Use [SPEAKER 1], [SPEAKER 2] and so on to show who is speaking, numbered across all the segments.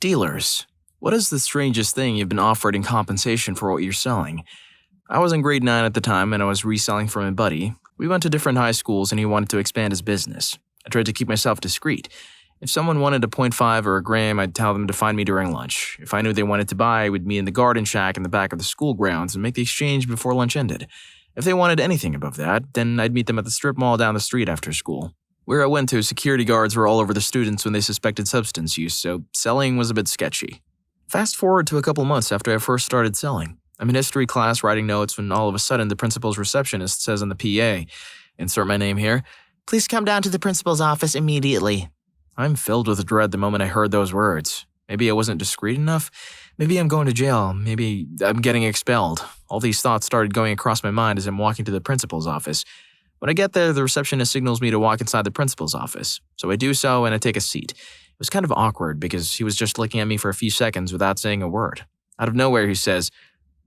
[SPEAKER 1] Dealers. What is the strangest thing you've been offered in compensation for what you're selling? I was in grade 9 at the time and I was reselling for my buddy. We went to different high schools and he wanted to expand his business. I tried to keep myself discreet. If someone wanted a .5 or a gram, I'd tell them to find me during lunch. If I knew they wanted to buy, I would meet in the garden shack in the back of the school grounds and make the exchange before lunch ended. If they wanted anything above that, then I'd meet them at the strip mall down the street after school. Where I went to, security guards were all over the students when they suspected substance use, so selling was a bit sketchy. Fast forward to a couple months after I first started selling. I'm in history class writing notes when all of a sudden the principal's receptionist says on the PA, insert my name here, "Please come down to the principal's office immediately." I'm filled with dread the moment I heard those words. Maybe I wasn't discreet enough. Maybe I'm going to jail. Maybe I'm getting expelled. All these thoughts started going across my mind as I'm walking to the principal's office. When I get there, the receptionist signals me to walk inside the principal's office. So I do so and I take a seat. It was kind of awkward because he was just looking at me for a few seconds without saying a word. Out of nowhere, he says,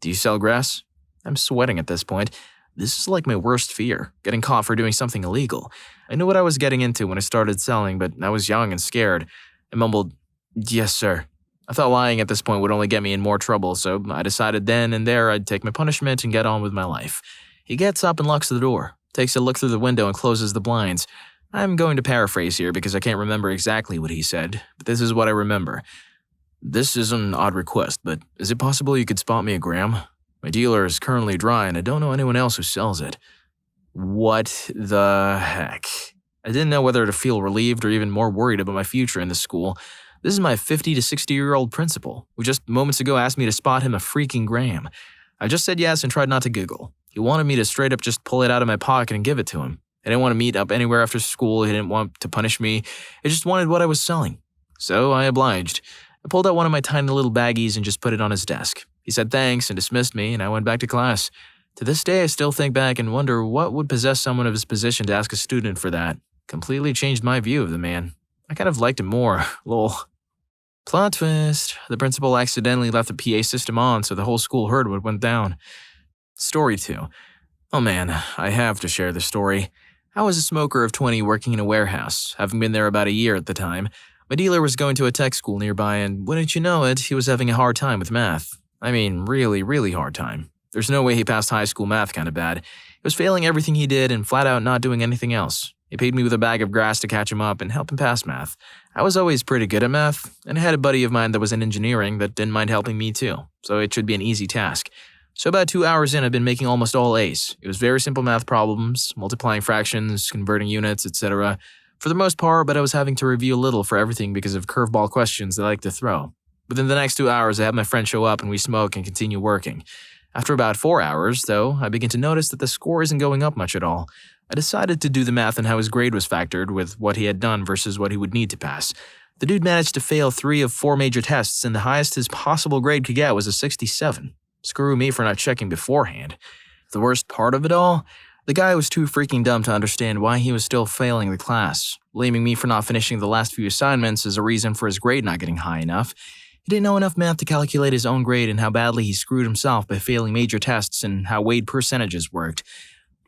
[SPEAKER 1] "Do you sell grass?" I'm sweating at this point. This is like my worst fear, getting caught for doing something illegal. I knew what I was getting into when I started selling, but I was young and scared. I mumbled, "Yes, sir." I thought lying at this point would only get me in more trouble, so I decided then and there I'd take my punishment and get on with my life. He gets up and locks the door, takes a look through the window and closes the blinds. I'm going to paraphrase here because I can't remember exactly what he said, but this is what I remember. "This is an odd request, but is it possible you could spot me a gram? My dealer is currently dry and I don't know anyone else who sells it." What the heck? I didn't know whether to feel relieved or even more worried about my future in this school. This is my 50 to 60-year-old principal, who just moments ago asked me to spot him a freaking gram. I just said yes and tried not to giggle. He wanted me to straight up just pull it out of my pocket and give it to him. I didn't want to meet up anywhere after school. He didn't want to punish me. He just wanted what I was selling. So I obliged. I pulled out one of my tiny little baggies and just put it on his desk. He said thanks and dismissed me, and I went back to class. To this day, I still think back and wonder what would possess someone of his position to ask a student for that. Completely changed my view of the man. I kind of liked him more. Lol. Plot twist. The principal accidentally left the PA system on so the whole school heard what went down. Story 2. Oh man, I have to share this story. I was a smoker of 20 working in a warehouse, having been there about a year at the time. My dealer was going to a tech school nearby and wouldn't you know it, he was having a hard time with math. I mean, really, really hard time. There's no way he passed high school math kind of bad. He was failing everything he did and flat out not doing anything else. He paid me with a bag of grass to catch him up and help him pass math. I was always pretty good at math, and I had a buddy of mine that was in engineering that didn't mind helping me too, so it should be an easy task. So about 2 hours in, I've been making almost all A's. It was very simple math problems, multiplying fractions, converting units, etc. For the most part, but I was having to review a little for everything because of curveball questions they like to throw. Within the next 2 hours, I had my friend show up and we smoke and continue working. After about 4 hours, though, I begin to notice that the score isn't going up much at all. I decided to do the math on how his grade was factored with what he had done versus what he would need to pass. The dude managed to fail 3 of 4 major tests, and the highest his possible grade could get was a 67. Screw me for not checking beforehand. The worst part of it all? The guy was too freaking dumb to understand why he was still failing the class, blaming me for not finishing the last few assignments as a reason for his grade not getting high enough. He didn't know enough math to calculate his own grade and how badly he screwed himself by failing major tests and how weighed percentages worked.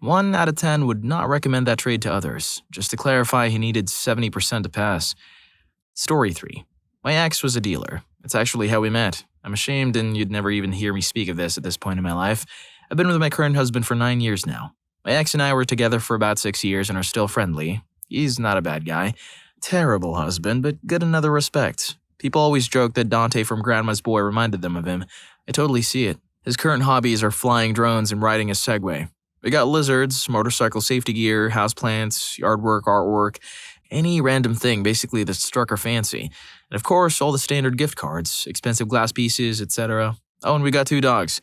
[SPEAKER 1] 1 out of 10 would not recommend that trade to others. Just to clarify, he needed 70% to pass. Story 3. My ex was a dealer. It's actually how we met. I'm ashamed and you'd never even hear me speak of this at this point in my life. I've been with my current husband for 9 years now. My ex and I were together for about 6 years and are still friendly. He's not a bad guy. Terrible husband, but good in other respects. People always joke that Dante from Grandma's Boy reminded them of him. I totally see it. His current hobbies are flying drones and riding a Segway. We got lizards, motorcycle safety gear, houseplants, yard work, artwork, any random thing basically that struck our fancy. And of course, all the standard gift cards, expensive glass pieces, etc. Oh, and we got 2 dogs.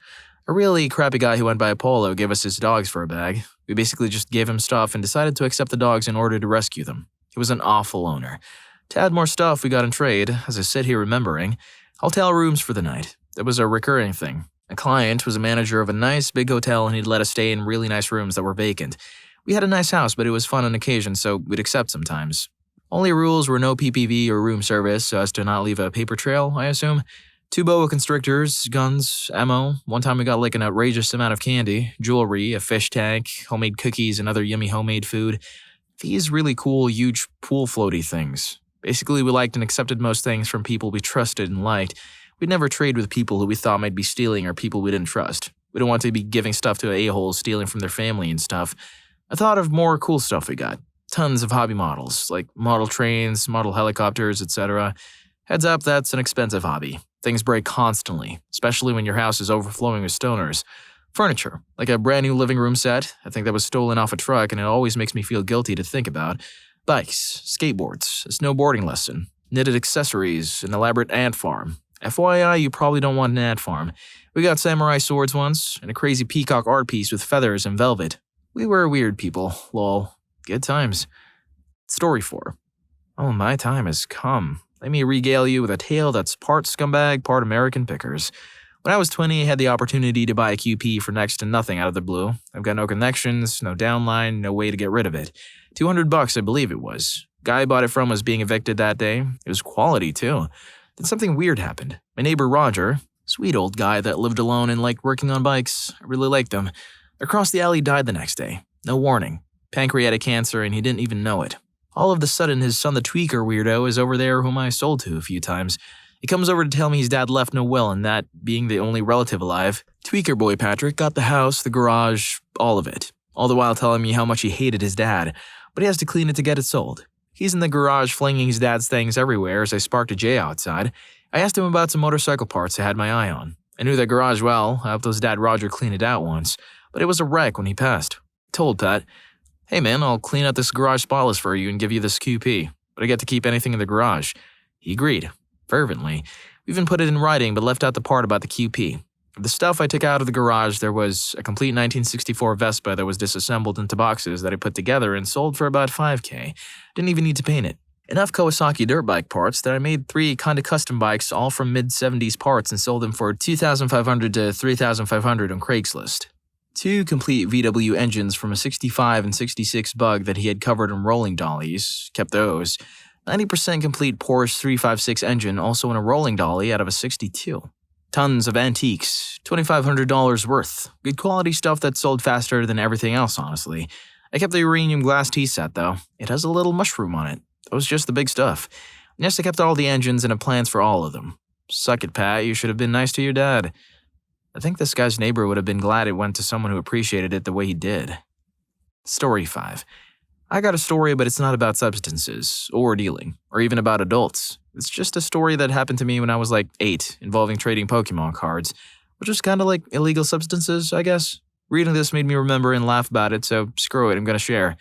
[SPEAKER 1] A really crappy guy who went by Apollo gave us his dogs for a bag. We basically just gave him stuff and decided to accept the dogs in order to rescue them. He was an awful owner. To add more stuff we got in trade, as I sit here remembering, hotel rooms for the night. That was a recurring thing. A client was a manager of a nice big hotel and he'd let us stay in really nice rooms that were vacant. We had a nice house, but it was fun on occasion, so we'd accept sometimes. Only rules were no PPV or room service, so as to not leave a paper trail, I assume. 2 boa constrictors, guns, ammo. One time we got like an outrageous amount of candy, jewelry, a fish tank, homemade cookies, and other yummy homemade food. These really cool, huge pool floaty things. Basically, we liked and accepted most things from people we trusted and liked. We'd never trade with people who we thought might be stealing or people we didn't trust. We don't want to be giving stuff to a-holes stealing from their family and stuff. I thought of more cool stuff we got. Tons of hobby models, like model trains, model helicopters, etc. Heads up, that's an expensive hobby. Things break constantly, especially when your house is overflowing with stoners. Furniture, like a brand new living room set, I think that was stolen off a truck and it always makes me feel guilty to think about. Bikes, skateboards, a snowboarding lesson, knitted accessories, an elaborate ant farm. FYI, you probably don't want an ant farm. We got samurai swords once, and a crazy peacock art piece with feathers and velvet. We were weird people, lol. Good times. Story 4. Oh, my time has come. Let me regale you with a tale that's part scumbag, part American pickers. When I was 20, I had the opportunity to buy a QP for next to nothing out of the blue. I've got no connections, no downline, no way to get rid of it. $200, I believe it was. Guy I bought it from was being evicted that day. It was quality, too. Then something weird happened. My neighbor Roger, sweet old guy that lived alone and liked working on bikes, I really liked him, across the alley died the next day. No warning. Pancreatic cancer, and he didn't even know it. All of a sudden, his son the tweaker weirdo is over there whom I sold to a few times. He comes over to tell me his dad left no will and that, being the only relative alive, tweaker boy Patrick got the house, the garage, all of it. All the while telling me how much he hated his dad, but he has to clean it to get it sold. He's in the garage flinging his dad's things everywhere as I sparked a J outside. I asked him about some motorcycle parts I had my eye on. I knew that garage well, I helped his dad Roger clean it out once, but it was a wreck when he passed. I told Pat, "Hey man, I'll clean out this garage spotless for you and give you this QP, but I get to keep anything in the garage." He agreed, fervently. We even put it in writing but left out the part about the QP. Of the stuff I took out of the garage, there was a complete 1964 Vespa that was disassembled into boxes that I put together and sold for about $5K. Didn't even need to paint it. Enough Kawasaki dirt bike parts that I made 3 kinda custom bikes all from mid-70s parts and sold them for $2,500 to $3,500 on Craigslist. 2 complete VW engines from a 65 and 66 Bug that he had covered in rolling dollies, kept those. 90% complete Porsche 356 engine also in a rolling dolly out of a 62. Tons of antiques, $2,500 worth. Good quality stuff that sold faster than everything else, honestly. I kept the uranium glass tea set, though. It has a little mushroom on it. That was just the big stuff. Yes, I kept all the engines and had plans for all of them. Suck it, Pat. You should have been nice to your dad. I think this guy's neighbor would have been glad it went to someone who appreciated it the way he did. Story 5. I got a story, but it's not about substances, or dealing, or even about adults. It's just a story that happened to me when I was like 8, involving trading Pokemon cards, which was kinda like illegal substances, I guess. Reading this made me remember and laugh about it, so screw it, I'm gonna share.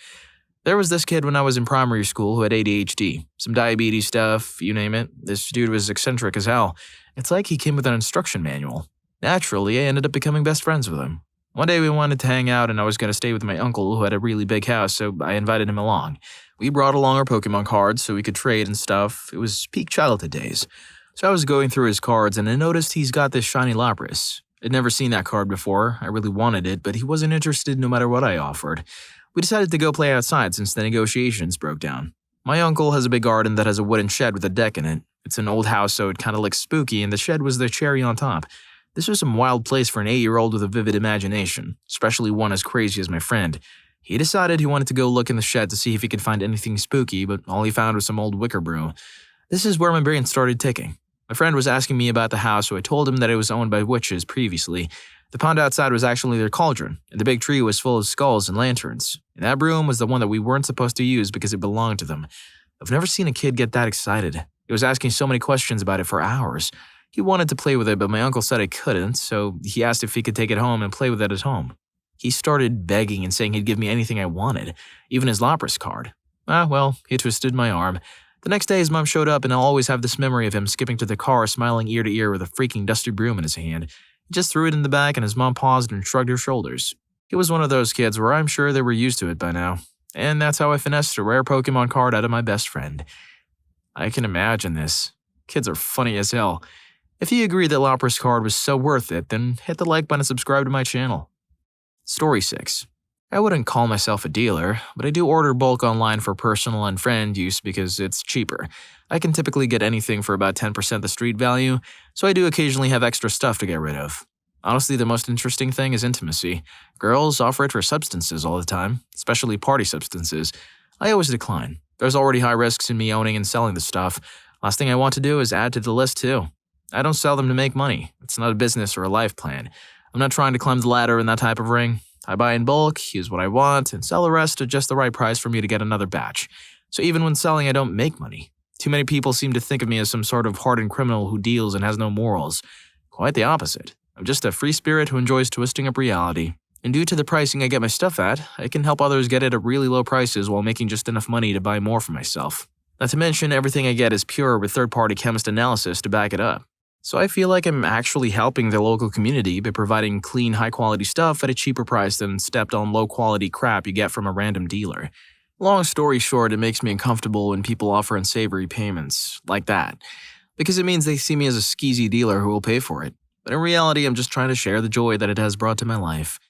[SPEAKER 1] There was this kid when I was in primary school who had ADHD, some diabetes stuff, you name it. This dude was eccentric as hell. It's like he came with an instruction manual. Naturally, I ended up becoming best friends with him. One day we wanted to hang out and I was going to stay with my uncle who had a really big house, so I invited him along. We brought along our Pokemon cards so we could trade and stuff. It was peak childhood days. So I was going through his cards and I noticed he's got this shiny Lapras. I'd never seen that card before. I really wanted it, but he wasn't interested no matter what I offered. We decided to go play outside since the negotiations broke down. My uncle has a big garden that has a wooden shed with a deck in it. It's an old house, so it kind of looks spooky, and the shed was the cherry on top. This was some wild place for an 8-year-old with a vivid imagination, especially one as crazy as my friend. He decided he wanted to go look in the shed to see if he could find anything spooky, but all he found was some old wicker brew. This is where my brain started ticking. My friend was asking me about the house, so I told him that it was owned by witches previously. The pond outside was actually their cauldron, and the big tree was full of skulls and lanterns. And that broom was the one that we weren't supposed to use because it belonged to them. I've never seen a kid get that excited. He was asking so many questions about it for hours. He wanted to play with it, but my uncle said I couldn't, so he asked if he could take it home and play with it at home. He started begging and saying he'd give me anything I wanted, even his Lapras card. Well, he twisted my arm. The next day his mom showed up and I'll always have this memory of him skipping to the car smiling ear to ear with a freaking dusty broom in his hand. He just threw it in the back and his mom paused and shrugged her shoulders. He was one of those kids where I'm sure they were used to it by now. And that's how I finessed a rare Pokemon card out of my best friend. I can imagine this. Kids are funny as hell. If you agree that Lapras card was so worth it, then hit the like button and subscribe to my channel. Story 6. I wouldn't call myself a dealer, but I do order bulk online for personal and friend use because it's cheaper. I can typically get anything for about 10% the street value, so I do occasionally have extra stuff to get rid of. Honestly, the most interesting thing is intimacy. Girls offer it for substances all the time, especially party substances. I always decline. There's already high risks in me owning and selling the stuff. Last thing I want to do is add to the list too. I don't sell them to make money. It's not a business or a life plan. I'm not trying to climb the ladder in that type of ring. I buy in bulk, use what I want, and sell the rest at just the right price for me to get another batch. So even when selling, I don't make money. Too many people seem to think of me as some sort of hardened criminal who deals and has no morals. Quite the opposite. I'm just a free spirit who enjoys twisting up reality. And due to the pricing I get my stuff at, I can help others get it at really low prices while making just enough money to buy more for myself. Not to mention, everything I get is pure with third-party chemist analysis to back it up. So I feel like I'm actually helping the local community by providing clean, high-quality stuff at a cheaper price than stepped-on low-quality crap you get from a random dealer. Long story short, it makes me uncomfortable when people offer unsavory payments, like that, because it means they see me as a skeezy dealer who will pay for it. But in reality, I'm just trying to share the joy that it has brought to my life.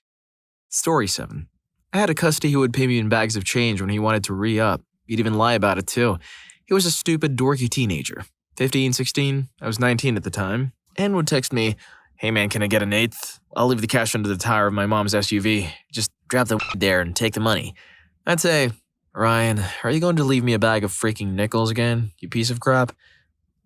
[SPEAKER 1] Story 7. I had a custody who would pay me in bags of change when he wanted to re-up. He'd even lie about it too. He was a stupid, dorky teenager. 15, 16, I was 19 at the time, and would text me, "Hey man, can I get an eighth? I'll leave the cash under the tire of my mom's SUV. Just drop the there and take the money." I'd say, "Ryan, are you going to leave me a bag of freaking nickels again, you piece of crap?"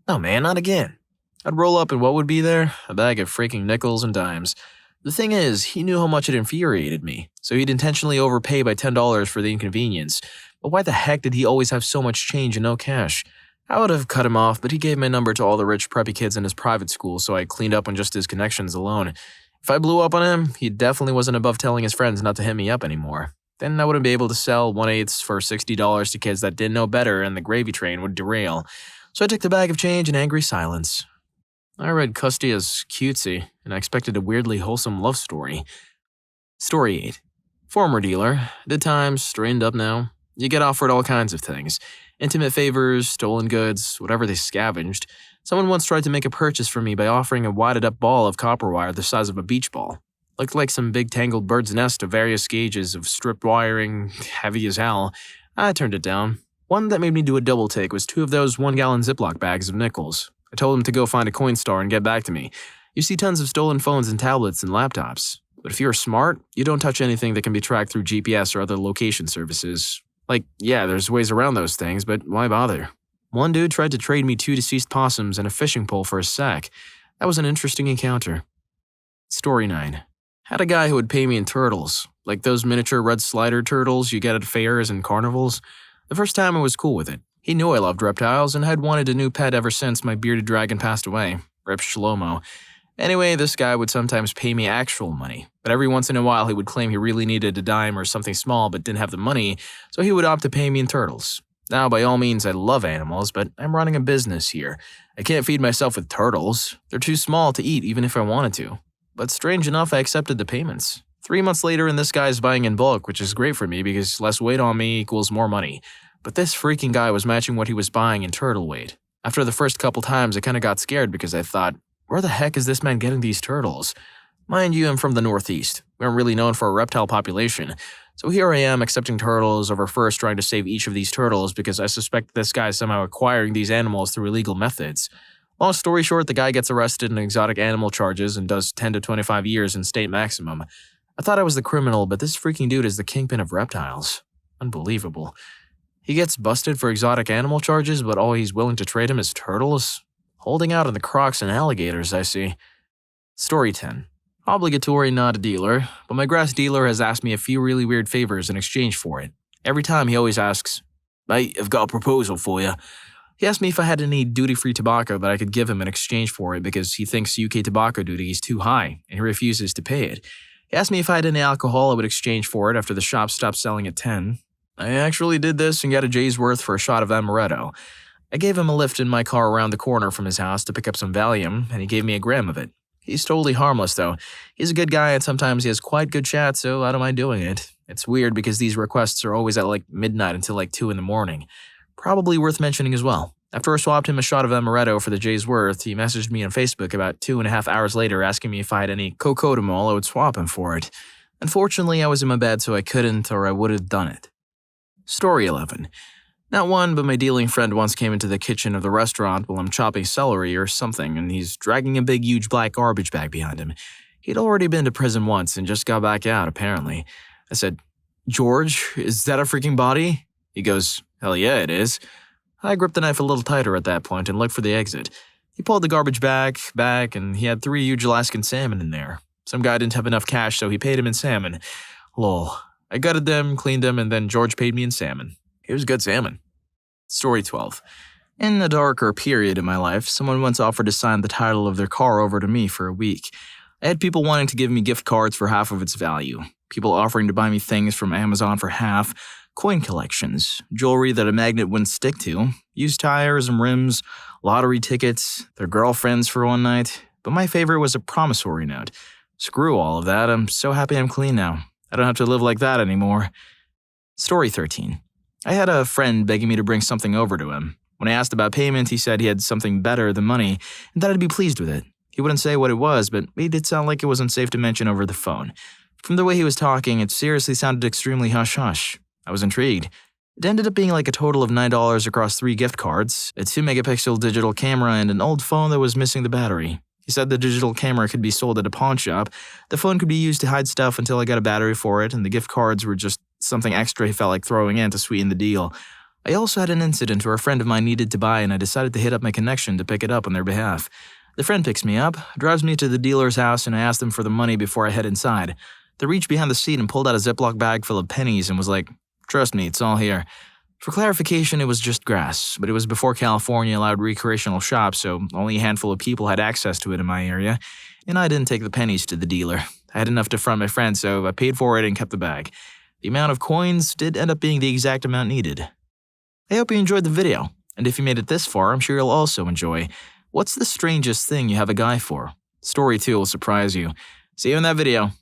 [SPEAKER 1] "No man, not again." I'd roll up and what would be there? A bag of freaking nickels and dimes. The thing is, he knew how much it infuriated me, so he'd intentionally overpay by $10 for the inconvenience. But why the heck did he always have so much change and no cash? I would have cut him off, but he gave my number to all the rich preppy kids in his private school, so I cleaned up on just his connections alone. If I blew up on him, he definitely wasn't above telling his friends not to hit me up anymore. Then I wouldn't be able to sell 1/8 for $60 to kids that didn't know better, and the gravy train would derail. So I took the bag of change in angry silence. I read custody as cutesy, and I expected a weirdly wholesome love story. Story 8. Former dealer. Did times, straightened up now. You get offered all kinds of things. Intimate favors, stolen goods, whatever they scavenged. Someone once tried to make a purchase for me by offering a wadded up ball of copper wire the size of a beach ball. Looked like some big tangled bird's nest of various gauges of stripped wiring, heavy as hell. I turned it down. One that made me do a double take was 2 of those 1-gallon Ziploc bags of nickels. I told him to go find a Coinstar and get back to me. You see tons of stolen phones and tablets and laptops. But if you're smart, you don't touch anything that can be tracked through GPS or other location services. Like, yeah, there's ways around those things, but why bother? One dude tried to trade me 2 deceased possums and a fishing pole for a sack. That was an interesting encounter. Story 9. Had a guy who would pay me in turtles, like those miniature red slider turtles you get at fairs and carnivals. The first time I was cool with it. He knew I loved reptiles and had wanted a new pet ever since my bearded dragon passed away. Rip Shlomo. Anyway, this guy would sometimes pay me actual money, but every once in a while he would claim he really needed a dime or something small but didn't have the money, so he would opt to pay me in turtles. Now, by all means, I love animals, but I'm running a business here. I can't feed myself with turtles. They're too small to eat even if I wanted to. But strange enough, I accepted the payments. 3 months later, and this guy's buying in bulk, which is great for me because less weight on me equals more money. But this freaking guy was matching what he was buying in turtle weight. After the first couple times, I kinda got scared because I thought, where the heck is this man getting these turtles? Mind you, I'm from the Northeast. We aren't really known for a reptile population. So here I am accepting turtles over first trying to save each of these turtles because I suspect this guy is somehow acquiring these animals through illegal methods. Long story short, the guy gets arrested in exotic animal charges and does 10 to 25 years in state maximum. I thought I was the criminal, but this freaking dude is the kingpin of reptiles. Unbelievable. He gets busted for exotic animal charges, but all he's willing to trade him is turtles? Holding out on the crocs and alligators, I see. Story 10. Obligatory, not a dealer, but my grass dealer has asked me a few really weird favors in exchange for it. Every time he always asks, "Mate, I've got a proposal for you." He asked me if I had any duty-free tobacco that I could give him in exchange for it because he thinks UK tobacco duty is too high and he refuses to pay it. He asked me if I had any alcohol I would exchange for it after the shop stopped selling at 10. I actually did this and got a J's worth for a shot of amaretto. I gave him a lift in my car around the corner from his house to pick up some Valium, and he gave me a gram of it. He's totally harmless, though. He's a good guy, and sometimes he has quite good chat, so I don't mind doing it. It's weird because these requests are always at like midnight until like 2 in the morning. Probably worth mentioning as well. After I swapped him a shot of amaretto for the J's worth, he messaged me on Facebook about 2.5 hours later asking me if I had any cocodamol I would swap him for it. Unfortunately, I was in my bed, so I couldn't, or I would have done it. Story 11. Not one, but my dealing friend once came into the kitchen of the restaurant while I'm chopping celery or something, and he's dragging a big, huge black garbage bag behind him. He'd already been to prison once and just got back out, apparently. I said, "George, is that a freaking body?" He goes, Hell yeah, it is. I gripped the knife a little tighter at that point and looked for the exit. He pulled the garbage back, and he had 3 huge Alaskan salmon in there. Some guy didn't have enough cash, so he paid him in salmon. Lol. I gutted them, cleaned them, and then George paid me in salmon. It was good salmon. Story 12. In a darker period in my life, someone once offered to sign the title of their car over to me for a week. I had people wanting to give me gift cards for half of its value, people offering to buy me things from Amazon for half, coin collections, jewelry that a magnet wouldn't stick to, used tires and rims, lottery tickets, their girlfriends for one night. But my favorite was a promissory note. Screw all of that, I'm so happy I'm clean now. I don't have to live like that anymore. Story 13. I had a friend begging me to bring something over to him. When I asked about payment, he said he had something better than money and that I'd be pleased with it. He wouldn't say what it was, but it did sound like it wasn't safe to mention over the phone. From the way he was talking, it seriously sounded extremely hush-hush. I was intrigued. It ended up being like a total of $9 across 3 gift cards, a 2-megapixel digital camera, and an old phone that was missing the battery. He said the digital camera could be sold at a pawn shop, the phone could be used to hide stuff until I got a battery for it, and the gift cards were just something extra he felt like throwing in to sweeten the deal. I also had an incident where a friend of mine needed to buy, and I decided to hit up my connection to pick it up on their behalf. The friend picks me up, drives me to the dealer's house, and I asked them for the money before I head inside. They reached behind the seat and pulled out a Ziploc bag full of pennies and was like, "Trust me, it's all here." For clarification, it was just grass, but it was before California allowed recreational shops, so only a handful of people had access to it in my area, and I didn't take the pennies to the dealer. I had enough to front my friend, so I paid for it and kept the bag. The amount of coins did end up being the exact amount needed. I hope you enjoyed the video, and if you made it this far, I'm sure you'll also enjoy. What's the strangest thing you have a guy for? Story 2 will surprise you. See you in that video.